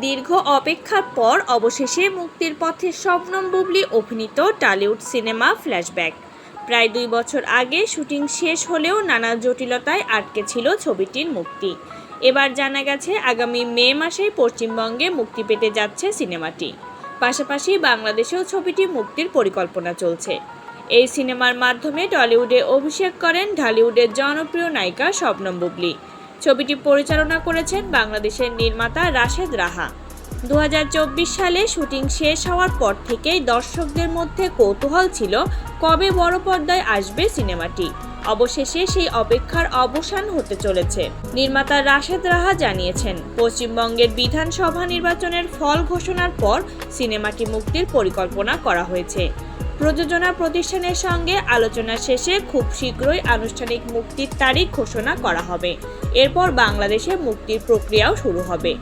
দীর্ঘ অপেক্ষার পর অবশেষে মুক্তির পথে শবনম বুবলি অভিনীত টলিউড সিনেমা ফ্ল্যাশব্যাক। প্রায় 2 বছর আগে শুটিং শেষ হলেও নানা জটিলতায় আটকে ছিল ছবিটির মুক্তি। এবার জানা গেছে আগামী মে মাসেই পশ্চিমবঙ্গে মুক্তি পেতে যাচ্ছে সিনেমাটি। পাশাপাশি বাংলাদেশেও ছবিটি মুক্তির পরিকল্পনা চলছে। এই সিনেমার মাধ্যমে টলিউডে অভিষেক করেন ঢালিউডের জনপ্রিয় নায়িকা শবনম বুবলি। ছবিটি পরিচালনা করেছেন বাংলাদেশের নির্মাতা রাশেদ রাহা। 2024 সালে শুটিং শেষ হওয়ার পর থেকেই দর্শকদের মধ্যে কৌতূহল ছিল কবে বড় পর্দায় আসবে সিনেমাটি। অবশেষে সেই অপেক্ষার অবসান হতে চলেছে। নির্মাতা রাশেদ রাহা জানিয়েছেন, পশ্চিমবঙ্গের বিধানসভা নির্বাচনের ফল ঘোষণার পর সিনেমাটি মুক্তির পরিকল্পনা করা হয়েছে। প্রযোজনা প্রতিষ্ঠানের সঙ্গে আলোচনা শেষে খুব শীঘ্রই আনুষ্ঠানিক মুক্তির তারিখ ঘোষণা করা হবে। এরপর বাংলাদেশে মুক্তির প্রক্রিয়াও শুরু হবে।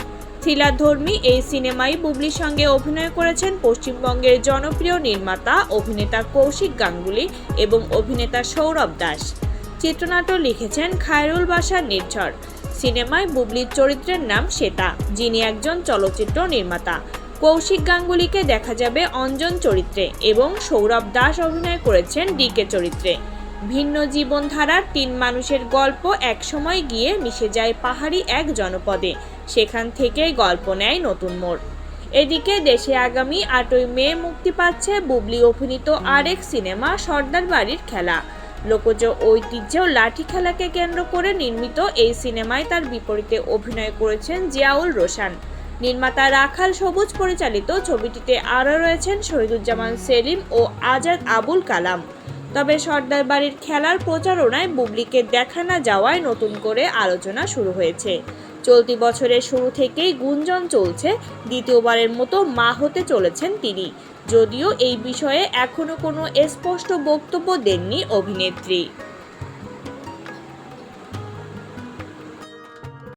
থ্রিলারধর্মী এই সিনেমায় বুবলির সঙ্গে অভিনয় করেছেন পশ্চিমবঙ্গের জনপ্রিয় নির্মাতা অভিনেতা কৌশিক গাঙ্গুলি এবং অভিনেতা সৌরভ দাস। চিত্রনাট্য লিখেছেন খায়রুল বাশার নির্ঝর। সিনেমায় বুবলির চরিত্রের নাম শ্বেতা, যিনি একজন চলচ্চিত্র নির্মাতা। কৌশিক গাঙ্গুলিকে দেখা যাবে অঞ্জন চরিত্রে এবং সৌরভ দাস অভিনয় করেছেন ডিকে চরিত্রে। ভিন্ন জীবনধারার 3 মানুষের গল্প একসময় গিয়ে মিশে যায় পাহাড়ি এক জনপদে। সেখান থেকেই গল্প নেয় নতুন মোড়। এদিকে দেশে আগামী 8ই মে মুক্তি পাচ্ছে বুবলি অভিনীত আরেক সিনেমা সর্দার বাড়ির খেলা। লোকজ ঐতিহ্য লাঠি খেলাকে কেন্দ্র করে নির্মিত এই সিনেমায় তার বিপরীতে অভিনয় করেছেন জিয়াউল রোশান। নির্মাতা রাখাল সবুজ পরিচালিত ছবিটিতে আরও রয়েছেন শহীদুজ্জামান সেলিম ও আজাদ আবুল কালাম। তবে সর্দার বাড়ির খেলার প্রচারণায় বুবলিকে দেখা না যাওয়ায় নতুন করে আলোচনা শুরু হয়েছে। চলতি বছরের শুরু থেকেই গুঞ্জন চলছে দ্বিতীয়বারের মতো মা হতে চলেছেন তিনি, যদিও এই বিষয়ে এখনও কোনো স্পষ্ট বক্তব্য দেননি অভিনেত্রী।